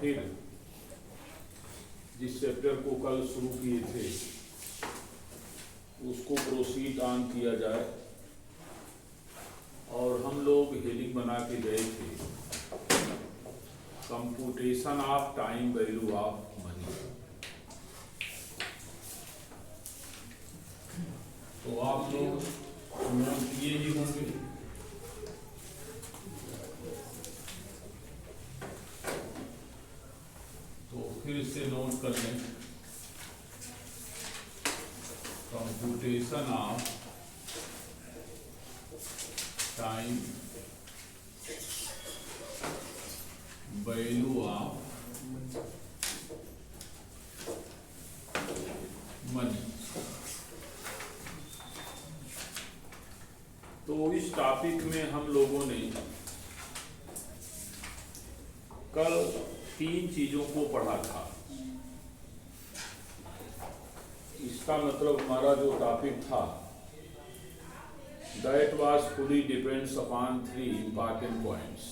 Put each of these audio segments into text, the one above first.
फिर जिस चैप्टर को कल शुरू किए थे उसको प्रोसीड ऑन किया जाए। और हम लोग हेडिंग बना के गए थे computation of time value of money. तो आप लोग नोट किए ही होंगे। तो फिर से नोट कर लें computation of time value of money. तो इस टॉपिक में हम लोगों ने कल 3 चीजों को पढ़ा था। इसका मतलब हमारा जो टॉपिक था that was fully depends upon 3 important points.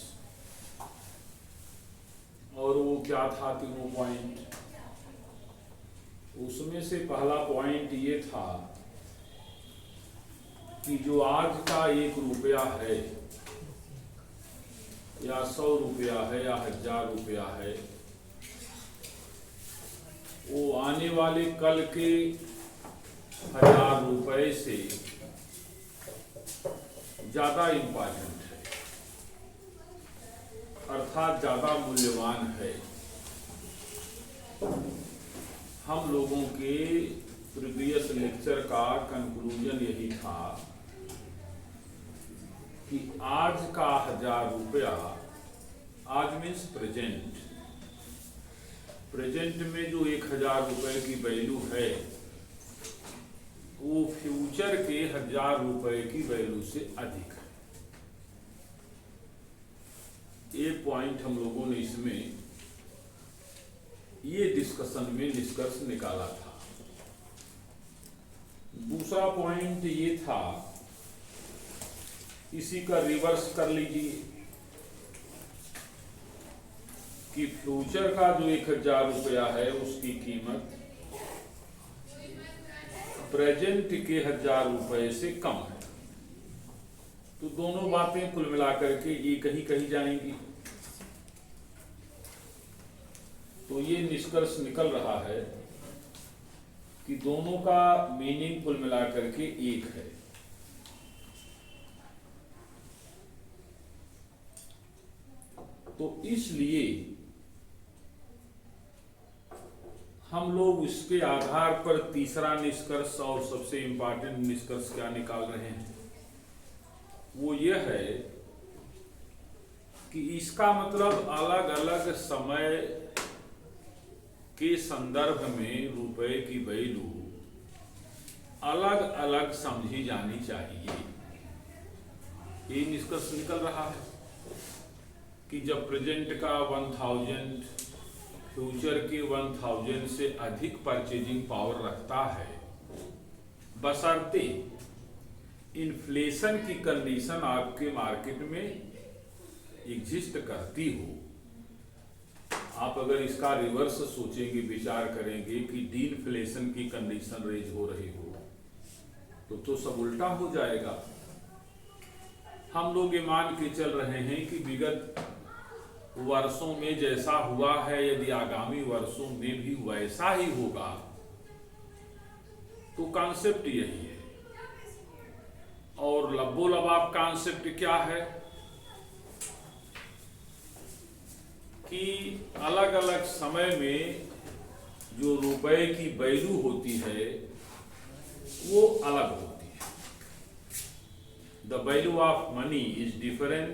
और वो क्या था तीनों पॉइंट? उसमें से पहला पॉइंट ये था कि जो आज का 1 रुपया है या 100 रुपया है या 1000 रुपया है, वो आने वाले कल के 1000 रुपए से ज्यादा इम्पोर्टेंट है, अर्थात ज्यादा मूल्यवान है। हम लोगों के प्रीवियस लेक्चर का कंक्लूजन यही था कि आज का 1000 रुपया, आज मीन्स प्रेजेंट में जो 1000 रुपए की वैल्यू है वो फ्यूचर के 1000 रुपए की वैल्यू से अधिक है। ये पॉइंट हम लोगों ने इसमें ये डिस्कशन में निष्कर्ष निकाला था। दूसरा पॉइंट ये था, इसी का रिवर्स कर लीजिए कि फ्यूचर का जो 1000 रुपया है उसकी कीमत प्रेजेंट के 1000 रुपए से कम है। तो दोनों बातें कुल मिलाकर के एक ही कही जाएंगी। तो ये निष्कर्ष निकल रहा है कि दोनों का मीनिंग कुल मिलाकर के एक है। तो इसलिए हम लोग इसके आधार पर तीसरा निष्कर्ष और सबसे इंपॉर्टेंट निष्कर्ष क्या निकाल रहे हैं, वो यह है कि इसका मतलब अलग अलग समय के संदर्भ में रुपए की वैल्यू अलग अलग समझी जानी चाहिए। ये निष्कर्ष निकल रहा है कि जब प्रेजेंट का 1000 फ्यूचर के 1000 से अधिक परचेजिंग पावर रखता है, बशर्ते इन्फ्लेशन की कंडीशन आपके मार्केट में एग्जिस्ट करती हो। आप अगर इसका रिवर्स सोचेंगे, विचार करेंगे कि डीइन्फ्लेशन की कंडीशन रेज हो रही हो, तो सब उल्टा हो जाएगा। हम लोग ये मान के चल रहे हैं कि विगत वर्षों में जैसा हुआ है, यदि आगामी वर्षों में भी वैसा ही होगा, तो कॉन्सेप्ट यही है। और लबोलबाब कॉन्सेप्ट क्या है कि अलग अलग समय में जो रुपए की वैल्यू होती है वो अलग होती है। The value of money is different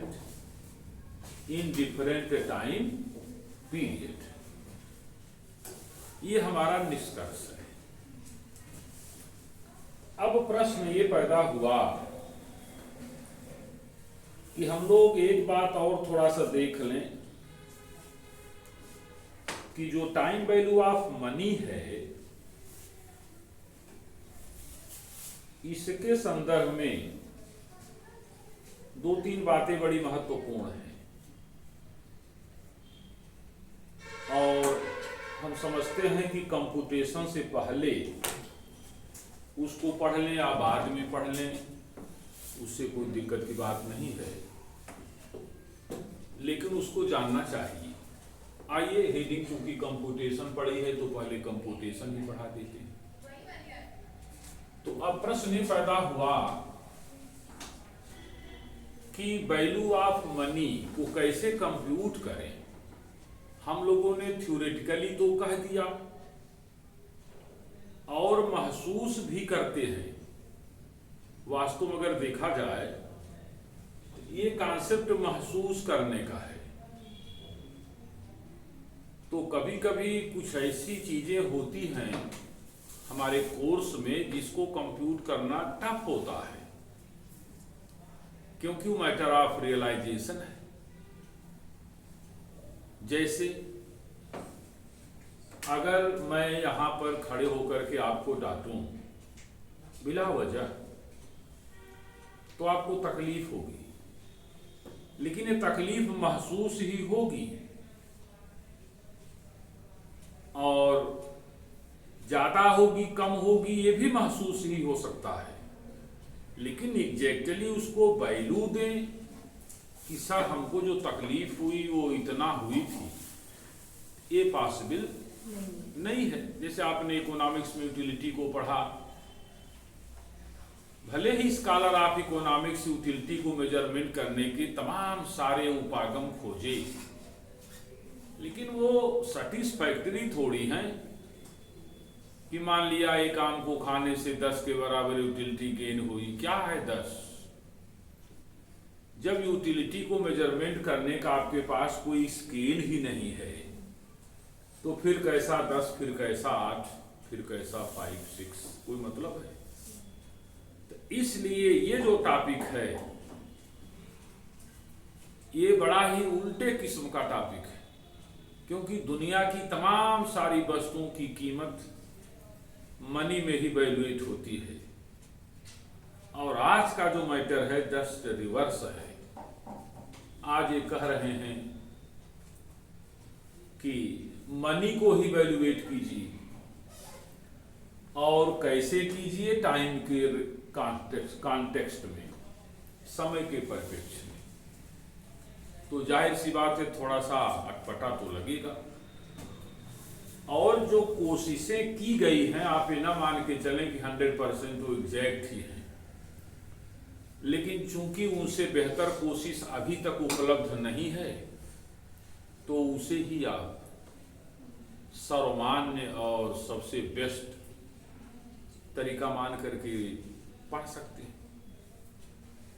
in different time period. ये हमारा निष्कर्ष है। अब प्रश्न ये पैदा हुआ कि हम लोग एक बात और थोड़ा सा देख लें कि जो टाइम वैल्यू ऑफ मनी है, इसके संदर्भ में 2-3 बातें बड़ी महत्वपूर्ण हैं। समझते हैं कि कंप्यूटेशन से पहले उसको पढ़ लें या बाद में पढ़ लें, उससे कोई दिक्कत की बात नहीं है, लेकिन उसको जानना चाहिए। आइए, हेडिंग चूंकि कंप्यूटेशन पढ़ी है तो पहले कंप्यूटेशन ही पढ़ा देते हैं। तो अब प्रश्न ये पैदा हुआ कि वैल्यू ऑफ मनी को कैसे कंप्यूट करें। हम लोगों ने थ्योरेटिकली तो कह दिया और महसूस भी करते हैं। वास्तव में अगर देखा जाए तो ये कॉन्सेप्ट महसूस करने का है। तो कभी कभी कुछ ऐसी चीजें होती हैं हमारे कोर्स में जिसको कंप्यूट करना टफ होता है, क्योंकि वो मैटर ऑफ रियलाइजेशन है। जैसे अगर मैं यहां पर खड़े होकर के आपको डांटूं बिला वजह, तो आपको तकलीफ होगी, लेकिन ये तकलीफ महसूस ही होगी और ज्यादा होगी कम होगी ये भी महसूस ही हो सकता है, लेकिन एग्जैक्टली उसको वैल्यू दें कि सर हमको जो तकलीफ हुई वो इतना हुई थी, ये पॉसिबल नहीं है। जैसे आपने इकोनॉमिक्स में यूटिलिटी को पढ़ा, भले ही स्कॉलर ऑफ इकोनॉमिक्स यूटिलिटी को मेजरमेंट करने के तमाम सारे उपागम खोजे, लेकिन वो सेटिस्फैक्टरी थोड़ी हैं कि मान लिया एक आम को खाने से 10 के बराबर यूटिलिटी गेन हुई। क्या है 10? जब यूटिलिटी को मेजरमेंट करने का आपके पास कोई स्केल ही नहीं है, तो फिर कैसा 10, फिर कैसा 8, फिर कैसा 5, 6, कोई मतलब है? तो इसलिए ये जो टॉपिक है ये बड़ा ही उल्टे किस्म का टॉपिक है, क्योंकि दुनिया की तमाम सारी वस्तुओं की कीमत मनी में ही वैल्यूएट होती है, और आज का जो मैटर है जस्ट रिवर्स है। आज ये कह रहे हैं कि मनी को ही वैल्यूएट कीजिए, और कैसे कीजिए? टाइम के कॉन्टेक्स्ट में, समय के परिप्रेक्ष्य में। तो जाहिर सी बात है थोड़ा सा अटपटा तो लगेगा, और जो कोशिशें की गई हैं आप ये ना मान के चलें कि 100% तो एग्जैक्ट ही है, लेकिन चूंकि उनसे बेहतर कोशिश अभी तक उपलब्ध नहीं है, तो उसे ही आप सर्वमान्य और सबसे बेस्ट तरीका मान करके पढ़ सकते हैं।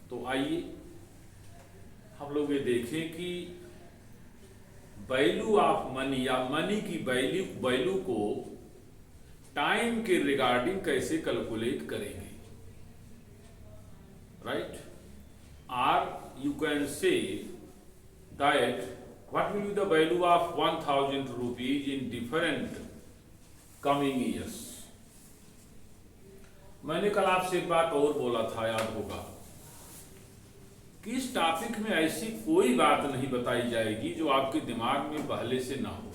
तो आइए हम लोग ये देखें कि वैल्यू ऑफ मनी या मनी की वैल्यू को टाइम के रिगार्डिंग कैसे कैलकुलेट करेंगे, राइट? और you can say that what will be the value of 1000 rupees in different coming years. मैंने कल आपसे एक बात और बोला था, याद होगा, कि इस टॉपिक में ऐसी कोई बात नहीं बताई जाएगी जो आपके दिमाग में पहले से ना हो,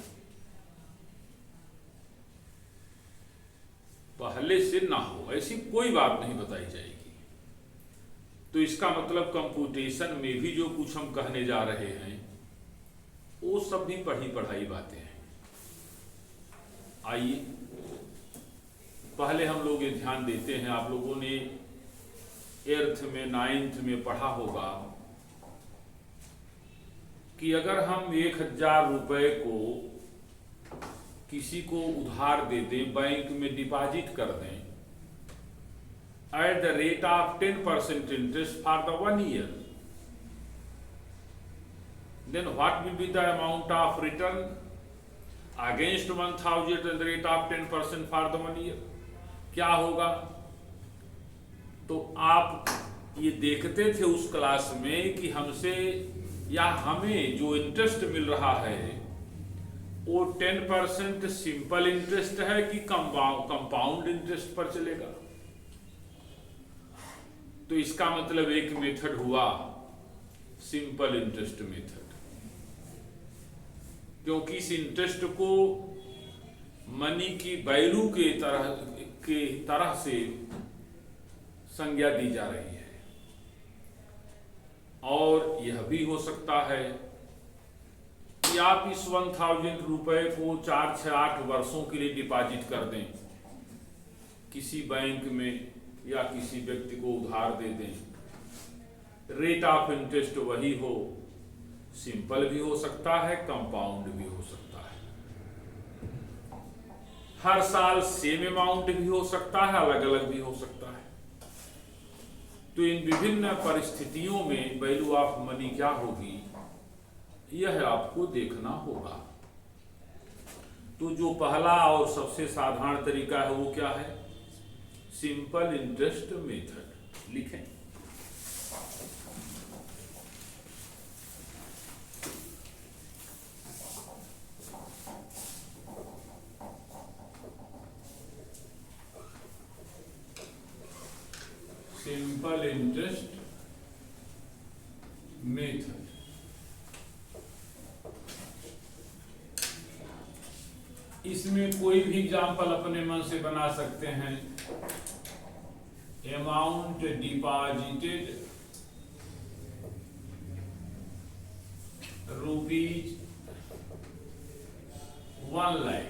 पहले से ना हो, ऐसी कोई बात नहीं बताई जाएगी। तो इसका मतलब कंप्यूटेशन में भी जो कुछ हम कहने जा रहे हैं वो सब भी पढ़ी पढ़ाई बातें हैं। आइए पहले हम लोग ये ध्यान देते हैं, आप लोगों ने 8th में 9th में पढ़ा होगा कि अगर हम 1000 रुपए को किसी को उधार दे दें, बैंक में डिपॉजिट कर दें at the rate of 10% interest for the 1 year, then what will be the amount of return against 1000 at the rate of 10% for the 1 year? क्या होगा? तो आप ये देखते थे उस क्लास में कि हमसे या हमें जो इंटरेस्ट मिल रहा है वो 10% सिंपल इंटरेस्ट है कि कंपाउंड इंटरेस्ट पर चलेगा। तो इसका मतलब एक मेथड हुआ सिंपल इंटरेस्ट मेथड, क्योंकि इस इंटरेस्ट को मनी की वैल्यू के तरह से संज्ञा दी जा रही है। और यह भी हो सकता है कि आप इस 1000 रुपए को 4, 6, 8 वर्षों के लिए डिपॉजिट कर दें किसी बैंक में या किसी व्यक्ति को उधार दे दें। रेट ऑफ इंटरेस्ट वही हो, सिंपल भी हो सकता है, कंपाउंड भी हो सकता है। हर साल सेम अमाउंट भी हो सकता है, अलग अलग भी हो सकता है। तो इन विभिन्न परिस्थितियों में वैल्यू ऑफ मनी क्या होगी, यह आपको देखना होगा। तो जो पहला और सबसे साधारण तरीका है वो क्या है? Simple interest method. लिखें, सिंपल इंटरेस्ट मेथड। इसमें कोई भी एग्जाम्पल अपने मन से बना सकते हैं। अमाउंट डिपॉजिटेड रुपीज 1 लाख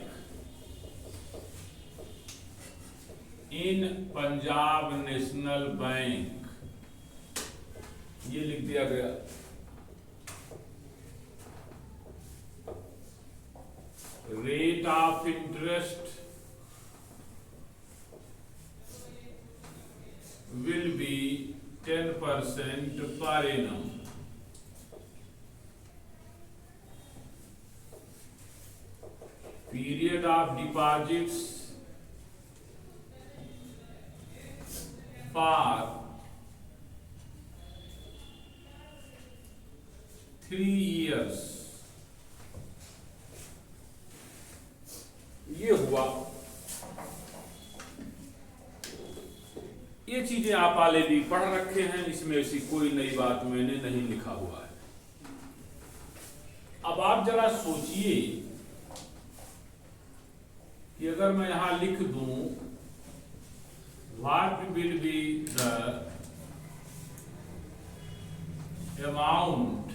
इन पंजाब नेशनल बैंक, ये लिख दिया गया। Rate of interest will be 10% per annum. Period of deposits for 3 years. ये हुआ। ये चीजें आप ऑलरेडी पढ़ रखे हैं, इसमें ऐसी कोई नई बात मैंने नहीं लिखा हुआ है। अब आप जरा सोचिए कि अगर मैं यहां लिख दूं what will be the amount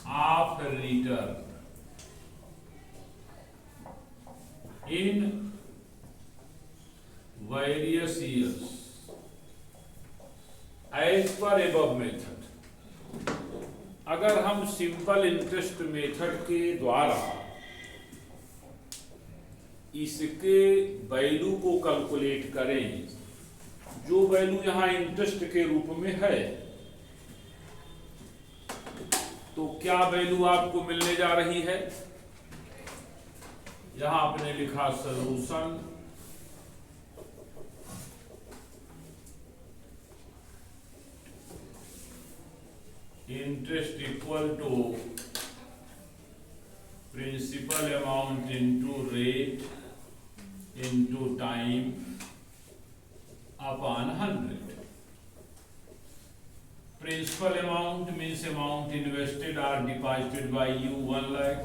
of return in various years as per above method। अगर हम सिंपल इंटरेस्ट मेथड के द्वारा इसके वैल्यू को कैलकुलेट करें, जो वैल्यू यहां इंटरेस्ट के रूप में है, तो क्या वैल्यू आपको मिलने जा रही है? यहां आपने लिखा solution. Interest equal to principal amount into rate into time upon 100। Principal amount means amount invested or deposited by you 1 lakh.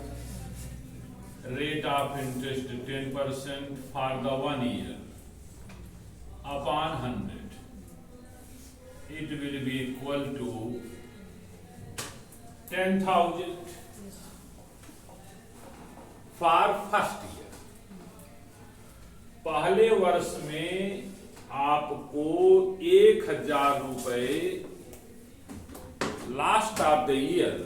Rate of interest 10% for the 1 year upon 100। It will be equal to 10,000 for first year. पहले वर्ष में आपको 1,000 रुपए last of the year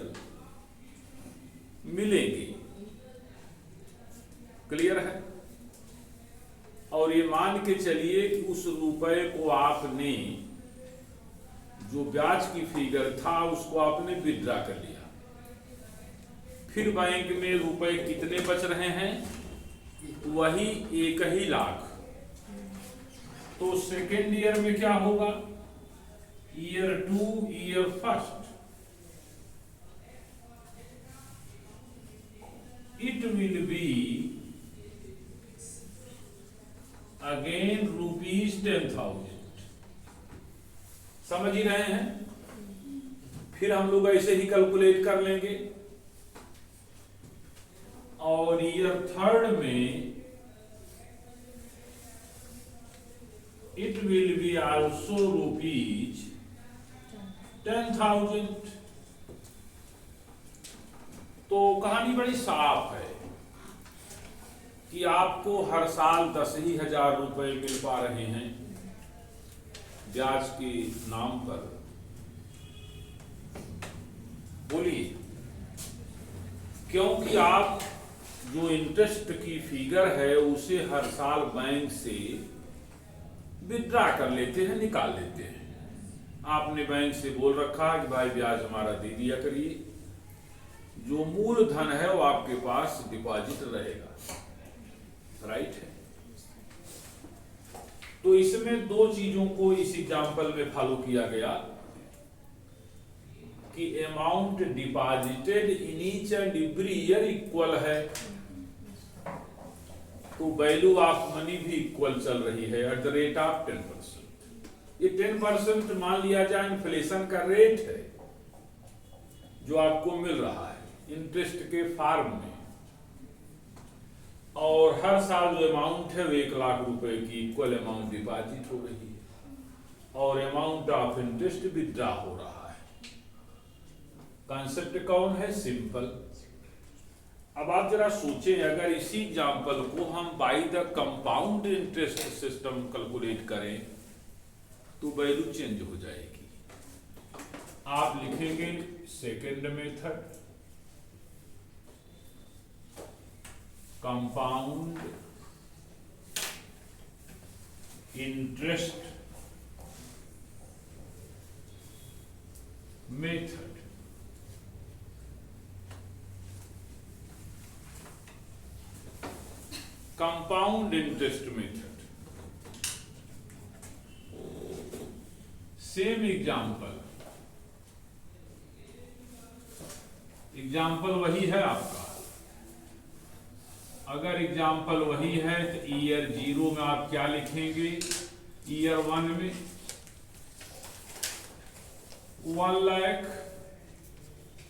मिलेंगे। Clear है? और ये मान के चलिए कि उस रुपए को आपने, जो ब्याज की फिगर था उसको आपने विड्रॉ कर लिया। फिर बैंक में रुपए कितने बच रहे हैं? वही 1 लाख। तो सेकेंड ईयर में क्या होगा? Year 2, year first, it will be again rupees 10,000। समझ ही रहे हैं? फिर हम लोग ऐसे ही कैलकुलेट कर लेंगे और ईयर थर्ड में it will be also rupees 10,000। तो कहानी बड़ी साफ है कि आपको हर साल 10,000 रुपए मिल पा रहे हैं ब्याज के नाम पर। बोलिए, क्योंकि आप जो इंटरेस्ट की फिगर है उसे हर साल बैंक से विड्रा कर लेते हैं, निकाल लेते हैं। आपने बैंक से बोल रखा कि भाई ब्याज हमारा दे दिया करिए, जो मूल धन है वो आपके पास डिपॉजिट रहेगा, राइट है। तो इसमें दो चीजों को इस एग्जाम्पल में फॉलो किया गया कि amount deposited in each and every year equal है, तो वैल्यू ऑफ मनी भी इक्वल चल रही है एट द रेट ऑफ 10%। ये 10% मान लिया जाए इन्फ्लेशन का रेट है जो आपको मिल रहा है इंटरेस्ट के फॉर्म में, और हर साल जो अमाउंट है वो 1 लाख रुपए की इक्वल अमाउंट डिपॉजिट हो रही है और अमाउंट ऑफ इंटरेस्ट विड्रा हो रहा है। कॉन्सेप्ट कौन है? सिंपल। अब आप जरा सोचें, अगर इसी एग्जाम्पल को हम by the compound interest system calculate करें तो वैल्यू चेंज हो जाएगी। आप लिखेंगे second method, compound interest method. Compound interest method, same example वही है आपका। अगर एग्जाम्पल वही है तो ईयर 0 में आप क्या लिखेंगे? ईयर 1 में 1 लाख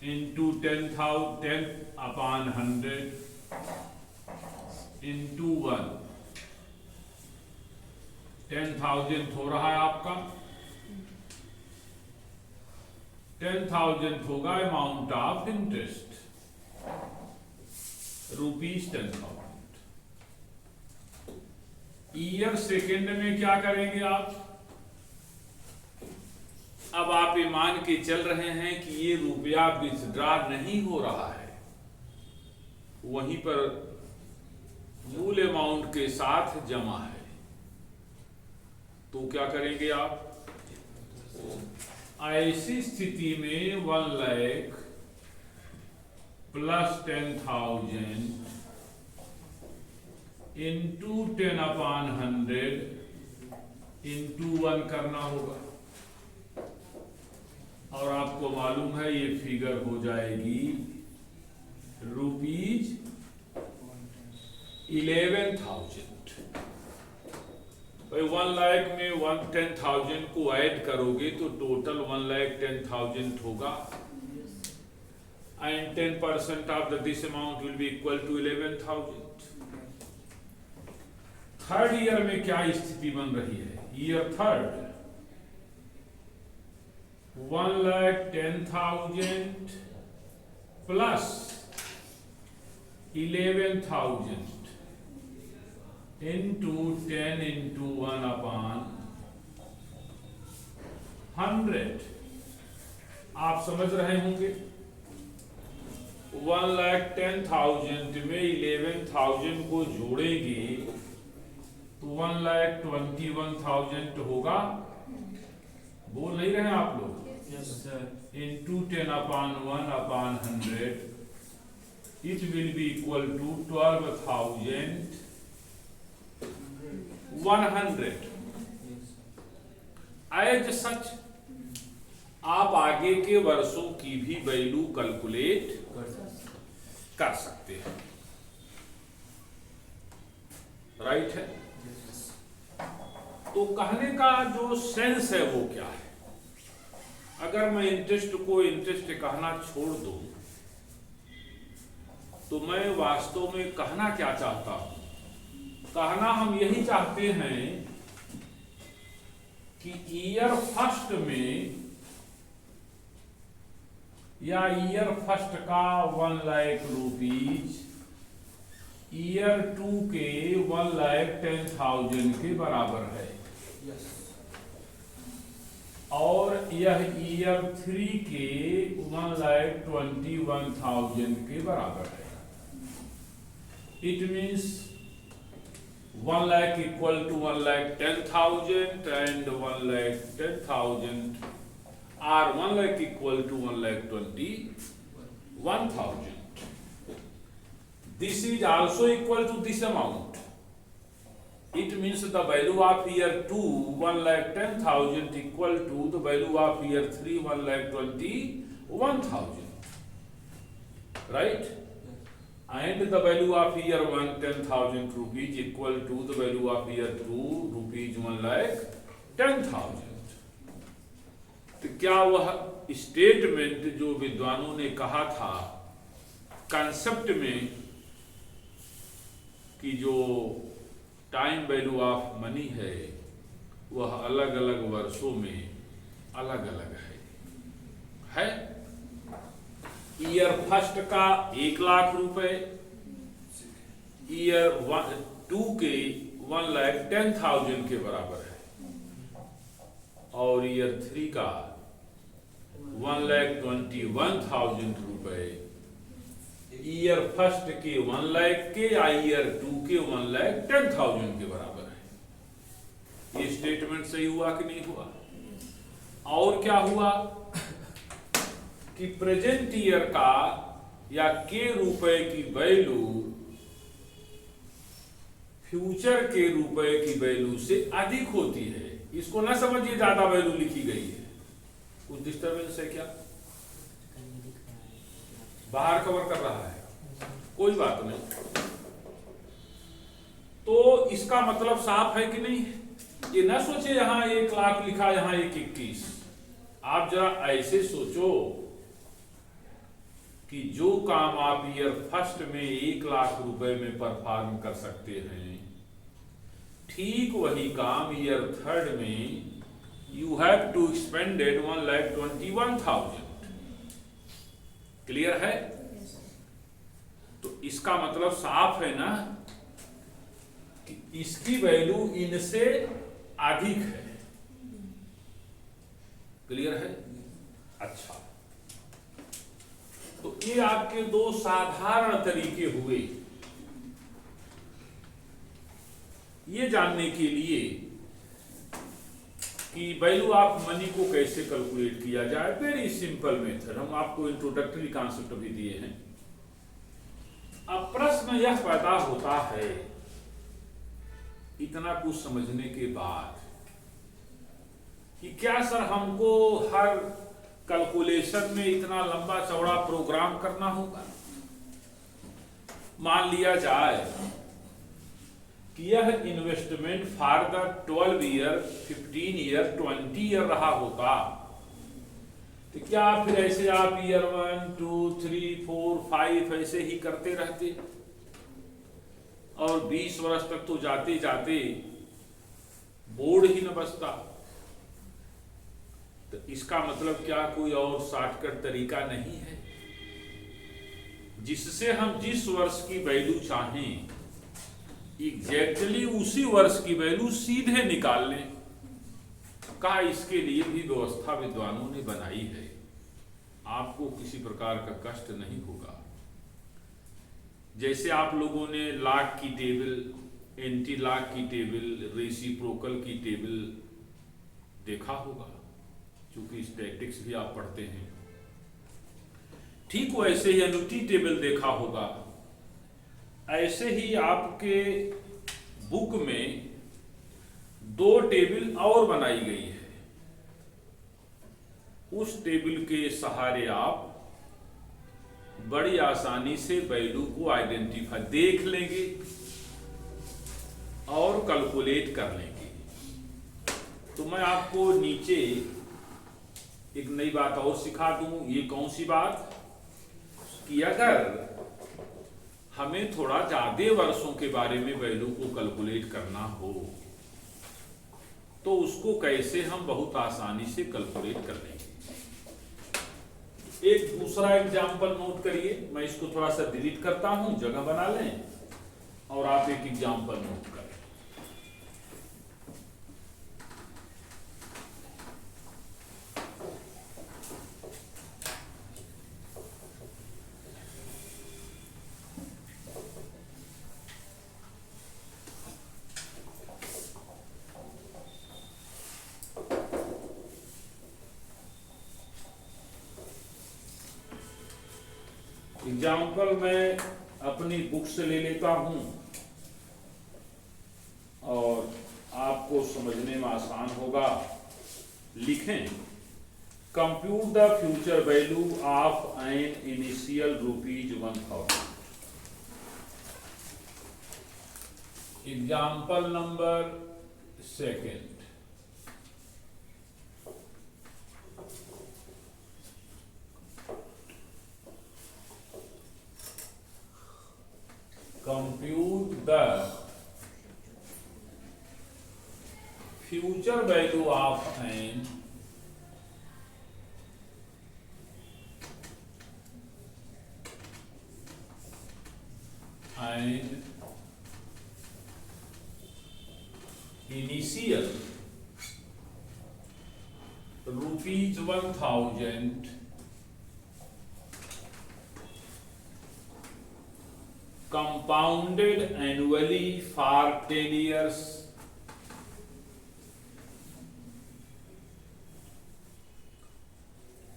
इंटू 10/100 इंटू 1, 10,000 हो रहा है आपका। 10,000 होगा amount of interest, ₹10,000। Year second में क्या करेंगे आप? अब आप ये मान के चल रहे हैं कि ये रुपया विथड्रा नहीं हो रहा है, वहीं पर मूल अमाउंट के साथ जमा है, तो क्या करेंगे आप? ऐसी स्थिति में 1 लाख प्लस 10,000 इंटू 10/100 इंटू 1 करना होगा, और आपको मालूम है ये फिगर हो जाएगी ₹11,000। भाई 1 लाख में 10,000 को ऐड करोगे तो टोटल 1,10,000 होगा, and 10% of this amount will be equal to 11,000। Third year में क्या स्थिति बन रही है? Year third 1,10,000 plus 11,000 into 10 into 1/100। आप समझ रहे होंगे 1,10,000 में 11,000 को जोड़ेंगे तो 1,21,000 होगा। बोल नहीं रहे आप लोग? Yes, sir. Into 10/1/100 it will be equal to 12,100। As such आप आगे के वर्षों की भी वैल्यू कैलकुलेट कर सकते हैं, राइट है। तो कहने का जो सेंस है वो क्या है? अगर मैं इंटरेस्ट को इंटरेस्ट कहना छोड़ दूं तो मैं वास्तव में कहना क्या चाहता हूं? कहना हम यही चाहते हैं कि ईयर फर्स्ट में या ईयर फर्स्ट का 1 लाख रुपीज ईयर 2 के 1,10,000 के बराबर है। और यह ईयर 3 के 1,21,000 के बराबर है। It means 1 lakh equal to 1,10,000 and 1,10,000 are 1 lakh equal to 1,21,000. This is also equal to this amount. It means the value of year 2 1,10,000 equal to the value of year 3 1,21,000. Right? And the value of year 1 10,000 rupees equal to the value of year 2 rupees 1,10,000. तो क्या वह statement जो विद्वानों ने कहा था concept में कि जो टाइम वैल्यू ऑफ मनी है वह अलग अलग वर्षों में अलग अलग है? ईयर फर्स्ट का 1 लाख रुपए, ईयर 2 के 1,10,000 के बराबर है, और ईयर 3 का 1,21,000 रुपए ईयर फर्स्ट के 1 लाख के या ईयर 2 के 1,10,000 के बराबर है। ये स्टेटमेंट सही हुआ कि नहीं हुआ? और क्या हुआ कि प्रेजेंट ईयर का या के रुपए की वैल्यू फ्यूचर के रुपए की वैल्यू से अधिक होती है। इसको ना समझिए ज्यादा वैल्यू लिखी गई है। कुछ डिस्टर्बेंस है क्या? बाहर कवर कर रहा है, कोई बात नहीं। तो इसका मतलब साफ है कि नहीं? ये ना सोचे यहां 1 लाख लिखा यहां 1,21। आप जरा ऐसे सोचो कि जो काम आप ईयर फर्स्ट में 1 लाख रुपए में परफॉर्म कर सकते हैं, ठीक वही काम ईयर थर्ड में you have to spended 1,21,000। Clear है? तो इसका मतलब साफ है ना कि इसकी वैल्यू इनसे अधिक है। क्लियर है? अच्छा, तो ये आपके 2 साधारण तरीके हुए ये जानने के लिए कि वैल्यू ऑफ मनी को कैसे कैलकुलेट किया जाए। वेरी सिंपल मेथड, हम आपको इंट्रोडक्टरी कॉन्सेप्ट भी दिए हैं। अब प्रश्न यह पैदा होता है इतना कुछ समझने के बाद कि क्या सर हमको हर कैलकुलेशन में इतना लंबा चौड़ा प्रोग्राम करना होगा? मान लिया जाए कि यह investment for the 12 year 15 year 20 year रहा होता, तो क्या फिर ऐसे आप ईयर 1 2 3 4 5 ऐसे ही करते रहते और 20 वर्ष तक तो जाते जाते बोर्ड ही न बचता? तो इसका मतलब क्या कोई और शॉर्टकट तरीका नहीं है जिससे हम जिस वर्ष की वैल्यू चाहें एग्जैक्टली उसी वर्ष की वैल्यू सीधे निकाल लें? का इसके लिए भी व्यवस्था विद्वानों ने बनाई है। आपको किसी प्रकार का कष्ट नहीं होगा। जैसे आप लोगों ने लॉग की टेबल, एंटी लॉग की टेबल, रेसिप्रोकल की टेबल देखा होगा, क्योंकि स्टैटिक्स भी आप पढ़ते हैं। ठीक वैसे ही एन्युटी टेबल देखा होगा। ऐसे ही आपके बुक में 2 टेबल और बनाई गई है। उस टेबल के सहारे आप बड़ी आसानी से वैल्यू को आइडेंटिफाई देख लेंगे और कैलकुलेट कर लेंगे। तो मैं आपको नीचे एक नई बात और सिखा दूं। ये कौन सी बात? कि अगर हमें थोड़ा ज्यादा वर्षों के बारे में वैल्यू को कैलकुलेट करना हो तो उसको कैसे हम बहुत आसानी से कैलकुलेट कर लेंगे। एक दूसरा एग्जाम्पल नोट करिए, मैं इसको थोड़ा सा डिलीट करता हूं, जगह बना लें और आप एक एग्जाम्पल नोट करें। एग्जाम्पल मैं अपनी बुक से ले लेता हूं और आपको समझने में आसान होगा। लिखें, compute the future value of an initial ₹1000। Example number second. Compute the future value of an initial ₹1000 compounded annually for 10 years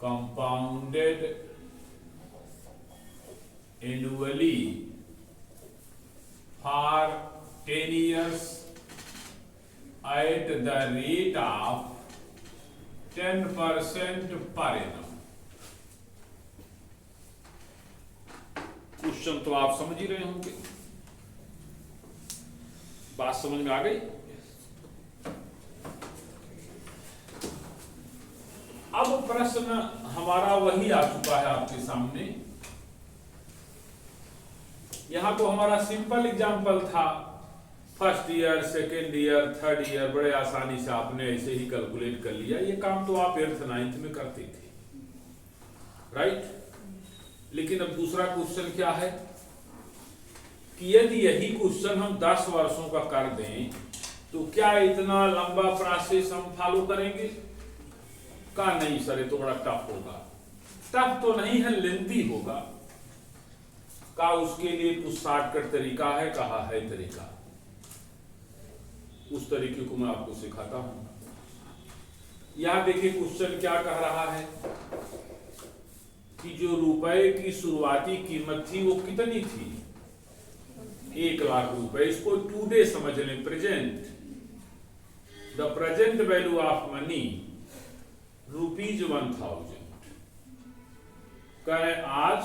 compounded annually for 10 years at the rate of 10% per annum। Question तो आप समझ ही रहे होंगे, बात समझ में आ गई। अब प्रश्न हमारा वही आ चुका है आपके सामने। यहां तो हमारा सिंपल एग्जांपल था, first year, second year, third year, बड़े आसानी से आपने ऐसे ही कैलकुलेट कर लिया। ये काम तो आप 8th 9th में करते थे, राइट। लेकिन अब दूसरा क्वेश्चन क्या है कि यदि यही क्वेश्चन हम 10 वर्षों का कर दें तो क्या इतना लंबा प्रोसेस हम फॉलो करेंगे? का नहीं सर, ये तो बड़ा टफ होगा। टफ तो नहीं है, लेंथी होगा। का उसके लिए कुछ शॉर्टकट तरीका है? कहा है तरीका, उस तरीके को मैं आपको सिखाता हूं। यहां देखिए क्वेश्चन क्या कह रहा है कि जो रुपए की शुरुआती कीमत थी वो कितनी थी? 1 लाख रुपए। इसको टुडे समझ लें, present. The present value of money ₹1000। कहें आज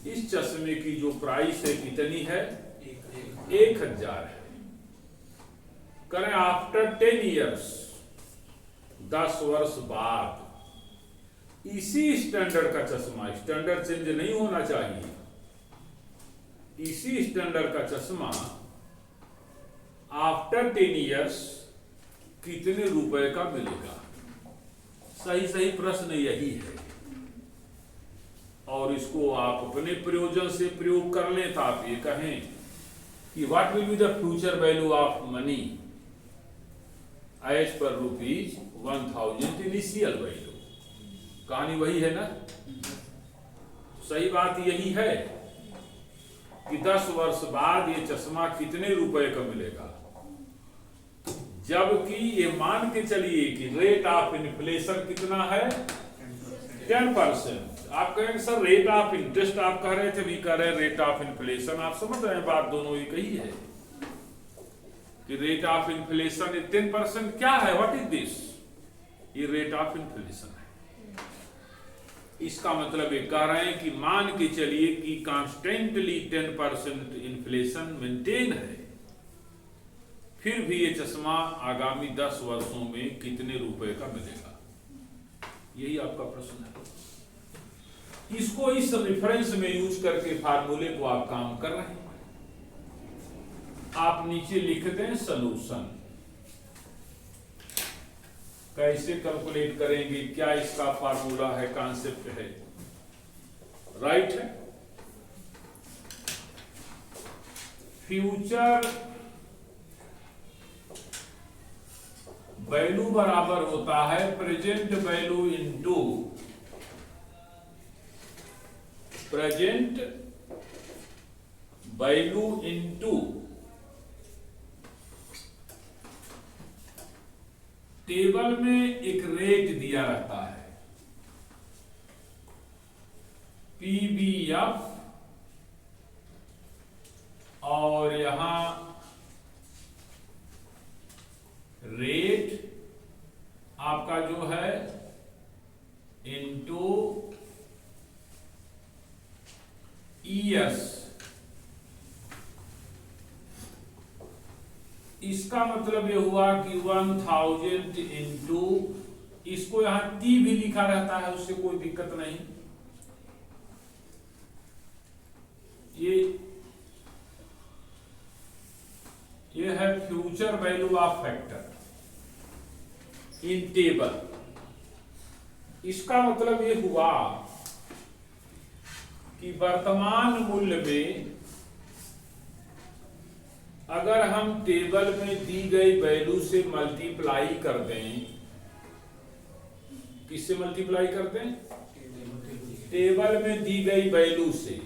इस चश्मे की जो प्राइस है कितनी है? 1000 है। करें आफ्टर 10 इयर्स, 10 वर्ष बाद इसी स्टैंडर्ड का चश्मा, स्टैंडर्ड चेंज नहीं होना चाहिए, इसी स्टैंडर्ड का चश्मा आफ्टर 10 इयर्स कितने रुपए का मिलेगा? सही प्रश्न यही है। और इसको आप अपने प्रयोजन से प्रयोग कर लें तो आप ये कहें कि what will be the future value of money as पर ₹1000 इनिशियल वैल्यू। कहानी वही है ना। सही बात यही है कि 10 वर्ष बाद ये चश्मा कितने रुपए का मिलेगा, जबकि ये मान के चलिए कि रेट ऑफ इन्फ्लेशन कितना है? 10%। आप कहेंगे सर रेट ऑफ इंटरेस्ट आप कह रहे थे, भी कह रहे हैं रेट ऑफ इन्फ्लेशन। आप समझ रहे हैं बात, दोनों एक ही है कि रेट ऑफ इन्फ्लेशन 10%। क्या है? What is this? ये रेट ऑफ इन्फ्लेशन है। इसका मतलब ये कह रहे हैं कि मान के चलिए कि कॉन्स्टेंटली 10% इन्फ्लेशन मेंटेन है, फिर भी ये चश्मा आगामी 10 वर्षों में कितने रुपए का मिलेगा? यही आपका प्रश्न है। इसको इस रेफरेंस में यूज करके फार्मूले को आप काम कर रहे हैं। आप नीचे लिख दें सॉल्यूशन। कैसे कैलकुलेट करेंगे, क्या इसका फार्मूला है, कॉन्सेप्ट है, राइट है। फ्यूचर वैल्यू बराबर होता है present value into present value into table में एक रेट दिया रहता है PBF और यहां रेट आपका जो है इनटू ES। इसका मतलब ये हुआ कि 1000 इंटू, इसको यहां T भी लिखा रहता है, उससे कोई दिक्कत नहीं। ये है future value of factor in table. इसका मतलब ये हुआ कि वर्तमान मूल्य में अगर हम टेबल में दी गई वैल्यू से मल्टीप्लाई कर दें, किससे मल्टीप्लाई कर दें? टेबल में दी गई वैल्यू से।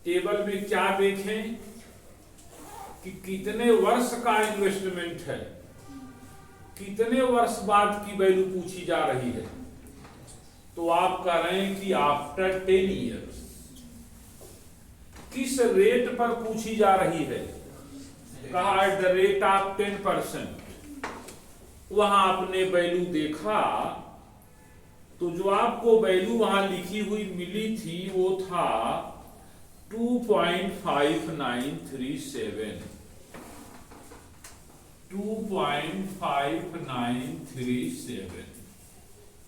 टेबल में क्या देखें कि कितने वर्ष का इन्वेस्टमेंट है, कितने वर्ष बाद की वैल्यू पूछी जा रही है। तो आप कह रहे हैं कि आफ्टर 10 ईयर्स किस रेट पर पूछी जा रही है, कहा एट द रेट ऑफ 10%। वहां आपने वैल्यू देखा तो जो आपको वैल्यू वहां लिखी हुई मिली थी वो था 2.5937। 2.5937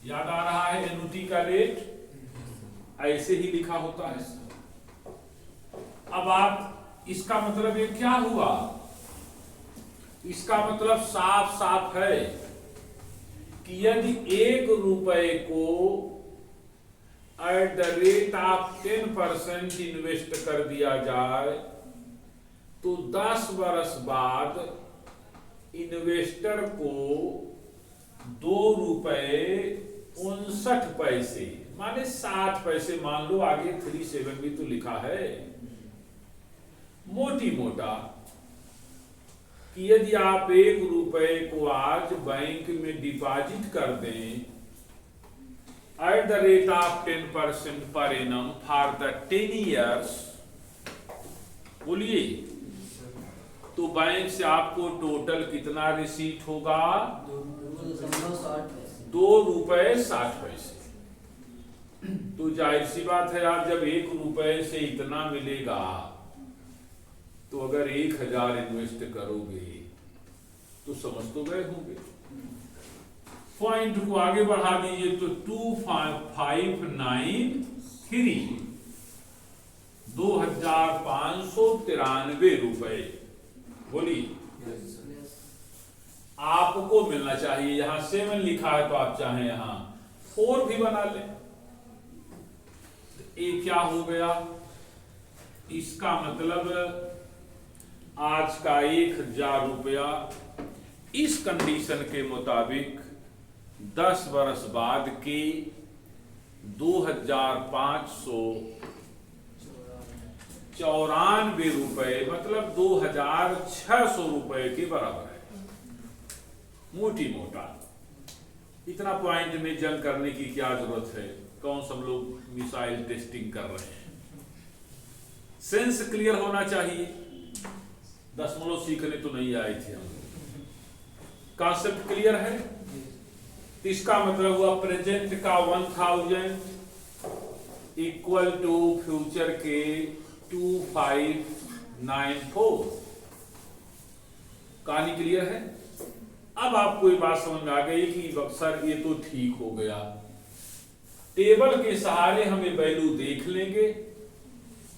याद आ रहा है। एनुटी का रेट ऐसे ही लिखा होता है। अब आप, इसका मतलब ये क्या हुआ, इसका मतलब साफ साफ है कि यदि 1 रुपए को at the rate of 10% invest कर दिया जाए तो 10 वर्ष बाद इन्वेस्टर को 2 रुपए 59 पैसे माने 60 पैसे मान लो, आगे 37 भी तो लिखा है, मोटी मोटा कि यदि आप 1 रुपए को आज बैंक में डिपॉजिट कर दें at the rate of 10% per annum for the 10 years, बोलिए, तो बैंक से आपको टोटल कितना रिसीट होगा? 2 रुपए 60 पैसे। तो जाहिर सी बात है, आप जब 1 रुपए से इतना मिलेगा तो अगर 1000 इन्वेस्ट करोगे तो समझ तो गए होंगे। पॉइंट को आगे बढ़ा दीजिए तो 2593 2593 रुपए, बोलिए, आपको मिलना चाहिए। यहां 7 लिखा है तो आप चाहें यहां 4 भी बना लें। ये क्या हो गया? इसका मतलब आज का 1000 रुपया इस कंडीशन के मुताबिक 10 वर्ष बाद के 2594 रुपए मतलब 2600 रुपए के बराबर है, मोटी मोटा। इतना पॉइंट में जंग करने की क्या जरूरत है? कौन सब लोग मिसाइल टेस्टिंग कर रहे हैं? सेंस क्लियर होना चाहिए। दशमलव सीखने तो नहीं आए थे हम। कॉन्सेप्ट क्लियर है? इसका मतलब हुआ प्रेजेंट का 1000 इक्वल टू फ्यूचर के 2594। कहानी क्लियर है? अब आपको ये बात समझ में आ गई कि सर ये तो ठीक हो गया, टेबल के सहारे हमें वैल्यू देख लेंगे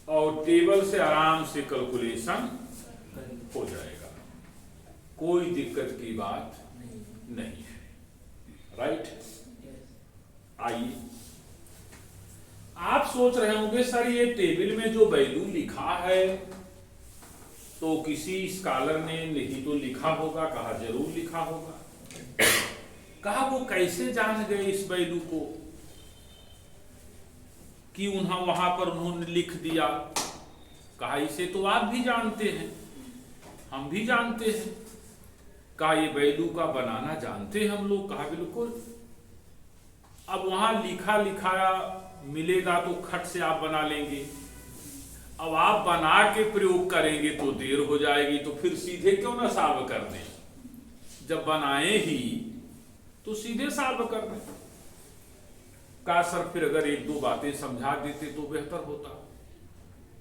और टेबल से आराम से कैलकुलेशन हो जाएगा, कोई दिक्कत की बात नहीं है। राइट? आइए, आप सोच रहे होंगे सर ये टेबल में जो वैल्यू लिखा है तो किसी स्कॉलर ने नहीं तो लिखा होगा, कहा जरूर लिखा होगा। कहा वो कैसे जान गए इस वैल्यू को कि उन्हें वहां पर उन्होंने लिख दिया? कहा इसे तो आप भी जानते हैं, हम भी जानते हैं। कहा ये वैल्यू का बनाना जानते हैं हम लोग? कहा बिल्कुल। अब वहां लिखा लिखाया मिलेगा तो खट से आप बना लेंगे। अब आप बना के प्रयोग करेंगे तो देर हो जाएगी, तो फिर सीधे क्यों ना सॉल्व कर दें? जब बनाए ही तो सीधे सॉल्व कर दें। का सर फिर अगर एक दो बातें समझा देते तो बेहतर होता,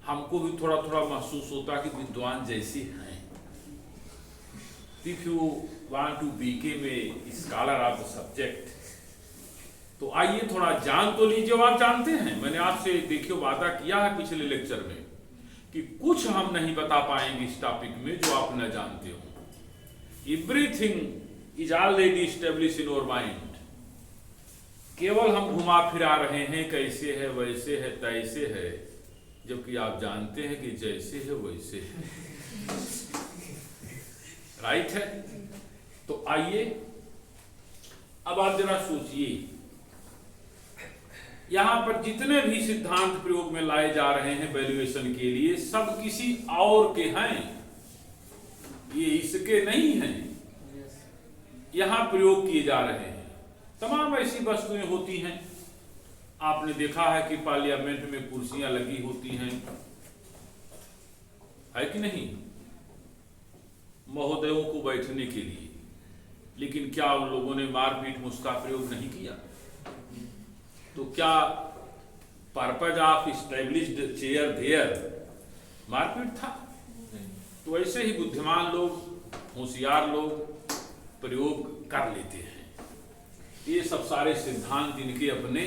हमको भी थोड़ा थोड़ा महसूस होता कि विद्वान जैसे हैं। If you want to become a scholar of the subject, तो आइए थोड़ा जान तो लीजिए। आप जानते हैं मैंने आपसे देखिए वादा किया है पिछले लेक्चर में कि कुछ हम नहीं बता पाएंगे इस टॉपिक में जो आप न जानते हो। Everything is already establish in your mind. केवल हम घुमा फिरा रहे हैं, कैसे है वैसे है तैसे है, जबकि आप जानते हैं कि जैसे है वैसे है। राइट है? तो आइए अब आप जरा सोचिए, यहां पर जितने भी सिद्धांत प्रयोग में लाए जा रहे हैं वैल्यूएशन के लिए, सब किसी और के हैं, ये इसके नहीं हैं। यहां प्रयोग किए जा रहे हैं। तमाम ऐसी वस्तुएं होती हैं, आपने देखा है कि पार्लियामेंट में कुर्सियां लगी होती हैं, है कि नहीं, महोदयों को बैठने के लिए। लेकिन क्या उन लोगों ने मारपीट मुस्का प्रयोग नहीं किया? तो क्या purpose of established chair there मारपीट था? तो ऐसे ही बुद्धिमान लोग, होशियार लोग प्रयोग कर लेते हैं। ये सब सारे सिद्धांत इनके अपने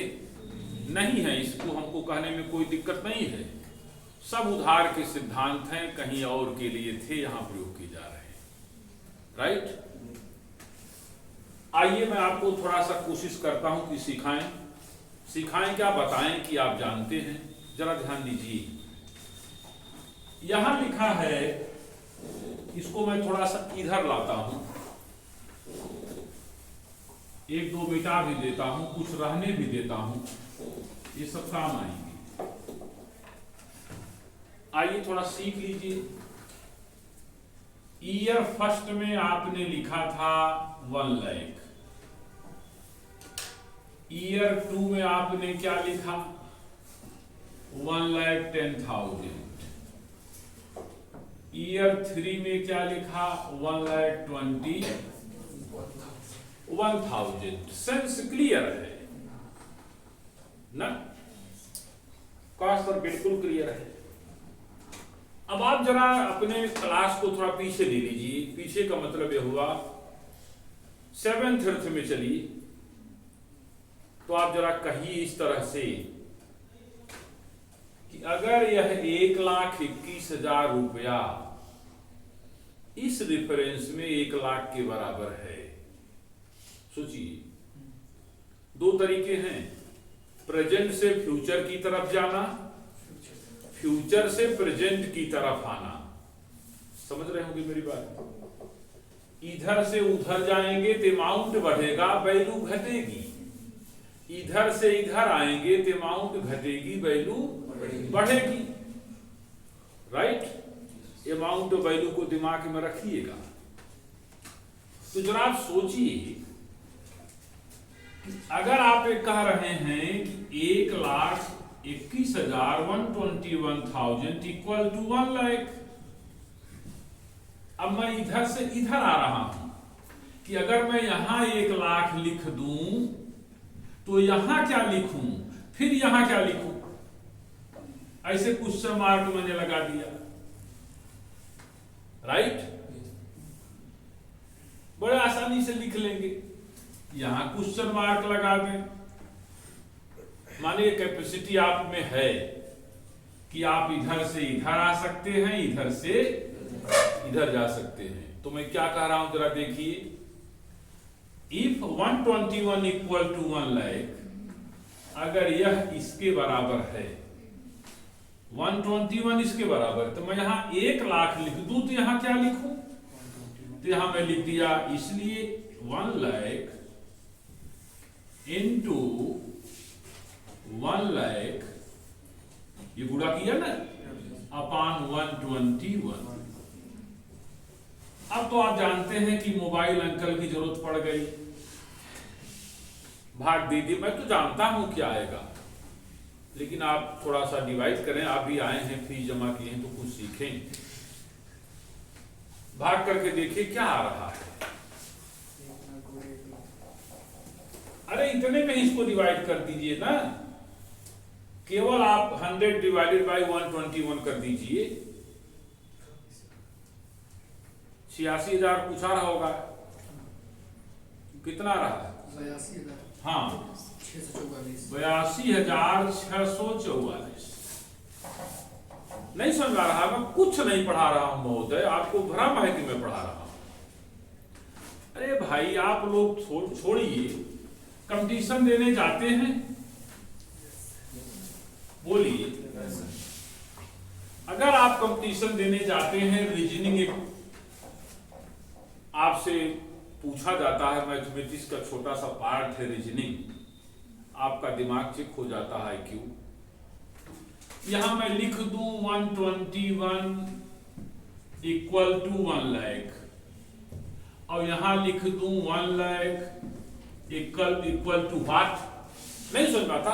नहीं हैं, इसको हमको कहने में कोई दिक्कत नहीं है। सब उधार के सिद्धांत हैं, कहीं और के लिए थे, यहां प्रयोग किए जा रहे हैं। राइट? आइए मैं आपको थोड़ा सा कोशिश करता हूं कि सिखाएं क्या, बताएं कि आप जानते हैं। जरा ध्यान दीजिए, यहां लिखा है, इसको मैं थोड़ा सा इधर लाता हूं, एक दो मिटा भी देता हूं, कुछ रहने भी देता हूं, ये सब काम आएंगे। आइए थोड़ा सीख लीजिए। ईयर फर्स्ट में आपने लिखा था 1 लाख, ईयर 2 में आपने क्या लिखा? 1,10,000। ईयर 3 में क्या लिखा? 1,21,000। सेंस क्लियर है ना? कास्ट पर बिल्कुल क्लियर है। अब आप जरा अपने क्लास को थोड़ा पीछे ले लीजिए। पीछे का मतलब यह हुआ 7th अर्थ में चलिए, तो आप जरा कहिए इस तरह से कि अगर यह 1,21,000 रुपया इस रेफरेंस में 1 लाख के बराबर है। सोचिए, दो तरीके हैं, प्रेजेंट से फ्यूचर की तरफ जाना, फ्यूचर से प्रेजेंट की तरफ आना। समझ रहे होंगे मेरी बात? इधर से उधर जाएंगे तो अमाउंट बढ़ेगा, वैल्यू घटेगी। इधर से इधर आएंगे तो अमाउंट घटेगी, वैल्यू बढ़ेगी। राइट? अमाउंट और वैल्यू को दिमाग में रखिएगा। तो जरा आप सोचिए, अगर आप एक कह रहे हैं कि 1,21,000 121,000 इक्वल टू 1 लाख, अब मैं इधर से इधर आ रहा हूं कि अगर मैं यहां 1 लाख लिख दूं तो यहां क्या लिखूं, फिर यहां क्या लिखूं, ऐसे क्वेश्चन मार्क मैंने लगा दिया। राइट? बड़े आसानी से लिख लेंगे, यहां क्वेश्चन मार्क लगा दें, मानिए कैपेसिटी आप में है कि आप इधर से इधर आ सकते हैं, इधर से इधर जा सकते हैं। तो मैं क्या कह रहा हूं जरा देखिए, इफ 121 इक्वल टू 1 लाख, अगर यह इसके बराबर है, 121 इसके बराबर, तो मैं यहां 1 लाख लिख दूं तो यहां क्या लिखूं? तो यहां मैं लिख दिया, इसलिए 1 लाख इंटू 1 लाख, ये गुणा किया ना, अपॉन 121। अब तो आप जानते हैं कि मोबाइल अंकल की जरूरत पड़ गई, भाग दीजिए, मैं तो जानता हूं क्या आएगा, लेकिन आप थोड़ा सा डिवाइड करें, आप भी आए हैं, फीस जमा किए हैं तो कुछ सीखें। भाग करके देखिए क्या आ रहा है। अरे इतने में इसको डिवाइड कर दीजिए ना, केवल आप 100 डिवाइडेड बाई 121 कर दीजिए, 86,000 कुछ आ रहा होगा, कितना रहा है? 82,000। हाँ 82,644। नहीं समझ आ रहा, मैं कुछ नहीं पढ़ा रहा हूं महोदय, आपको भ्रम है कि मैं पढ़ा रहा हूं। अरे भाई आप लोग छोड़िए, कंपटीशन देने जाते हैं, बोलिए, अगर आप कंपटीशन देने जाते हैं, रीजनिंग आपसे पूछा जाता है, मैथमेटिक्स का छोटा सा पार्ट है रीजनिंग, आपका दिमाग चेक हो जाता है क्यों? यहां मैं लिख दूं 121 इक्वल टू 1 लाख, और यहां लिख दूं 1 लाख इक्वल टू व्हाट? नहीं समझ पाता?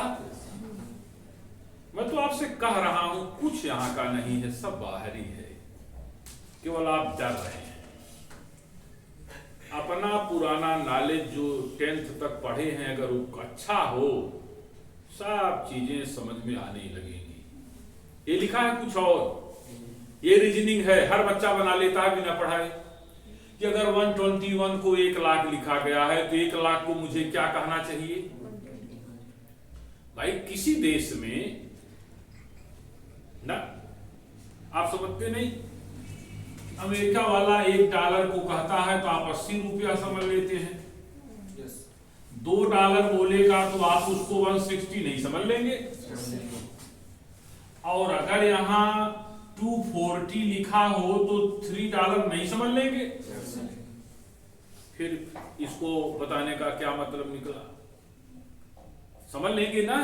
मैं तो आपसे कह रहा हूं कुछ यहां का नहीं है, सब बाहरी है, केवल आप डर रहे हैं। अपना पुराना नॉलेज जो 10th तक पढ़े हैं, अगर वो अच्छा हो, सब चीजें समझ में आने लगेंगी। ये लिखा है कुछ और, ये रीजनिंग है, हर बच्चा बना लेता है बिना पढ़ाए, कि अगर 121 को 1 लाख लिखा गया है तो 1 लाख को मुझे क्या कहना चाहिए? भाई किसी देश में ना, आप समझते नहीं, अमेरिका वाला $1 को कहता है तो आप 80 रुपया समझ लेते हैं, $2 बोलेगा तो आप उसको 160 नहीं समझ लेंगे। और अगर यहां 240 लिखा हो तो $3 नहीं समझ लेंगे। फिर इसको बताने का क्या मतलब निकला? समझ लेंगे ना?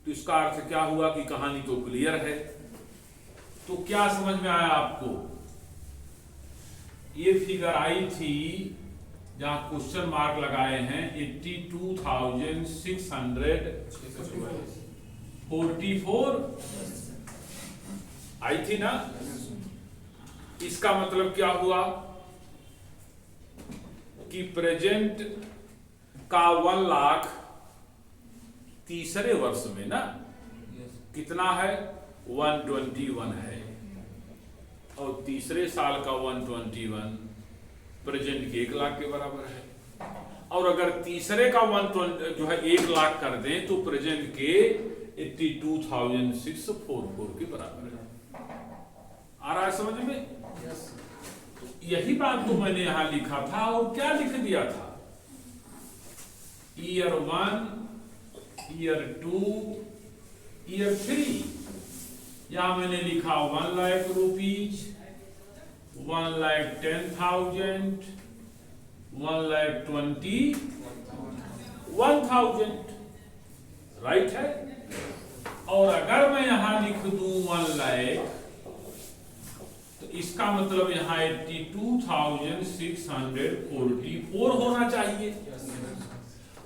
तो इसका अर्थ क्या हुआ कि कहानी तो क्लियर है। तो क्या समझ में आया आपको? ये फिगर आई थी जहां क्वेश्चन मार्क लगाए हैं, 82,644 आई थी ना। इसका मतलब क्या हुआ कि प्रेजेंट का 1 लाख तीसरे वर्ष में ना कितना है? 121 है, और तीसरे साल का 121 प्रेजेंट के 1 लाख के बराबर है। और अगर तीसरे का 120 जो है 1 लाख कर दें तो प्रेजेंट के 82,644 के बराबर है। आ रहा है समझ में? तो यही बात तो मैंने यहां लिखा था, और क्या लिख दिया था? Year 1, year 2, year 3। यहां मैंने लिखा 1 लाख रुपीज, 1,10,000, 1,21,000, राइट है। और अगर मैं यहां लिख दूं 1 लाख, तो इसका मतलब यहां 82,644 होना चाहिए।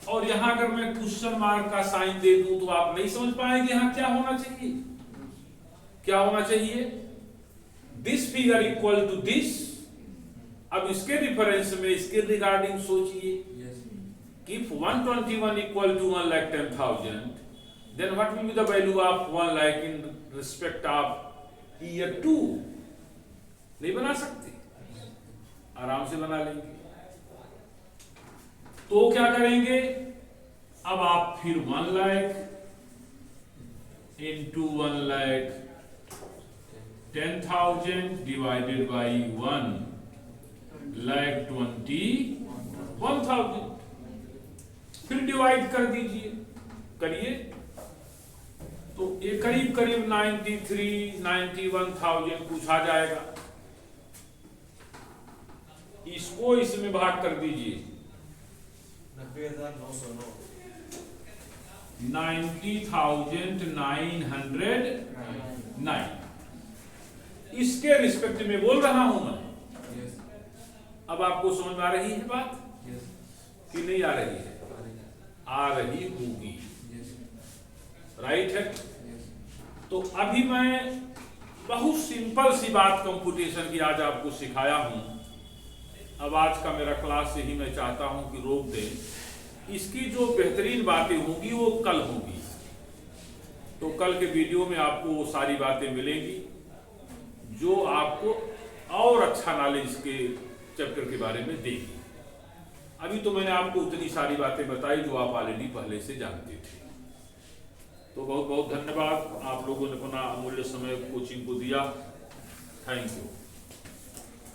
और यहां अगर मैं क्वेश्चन मार्क का साइन दे दूं तो आप नहीं समझ पाएंगे यहां क्या होना चाहिए। क्या होना चाहिए? This figure equal to this. अब इसके रिफरेंस में, इसके रिगार्डिंग सोचिए कि if 121 equal to 1,10,000, then what will be the value of 1 lakh in respect of year 2? नहीं बना सकते? आराम से बना लेंगे। तो क्या करेंगे? अब आप फिर 1 lakh into 1 lakh 10,000 divided by 1,21,000 फिर डिवाइड कर दीजिए, करिए तो ये करीब करीब 91,000 कुछ आ जाएगा। इसको इसमें भाग कर दीजिए 90,909। इसके रिस्पेक्ट में बोल रहा हूं मैं। अब आपको समझ में आ रही है बात कि नहीं आ रही है? आ रही होगी, राइट है। तो अभी मैं बहुत सिंपल सी बात कंप्यूटेशन की आज आपको सिखाया हूं। अब आज का मेरा क्लास से ही मैं चाहता हूं कि रोक दें। इसकी जो बेहतरीन बातें होंगी वो कल होंगी, तो कल के वीडियो में आपको वो सारी बातें मिलेंगी जो आपको और अच्छा नॉलेज के चैप्टर के बारे में देगी। अभी तो मैंने आपको उतनी सारी बातें बताई जो आप ऑलरेडी पहले से जानते थे। तो बहुत बहुत धन्यवाद, आप लोगों ने अपना अमूल्य समय कोचिंग को दिया। Thank you.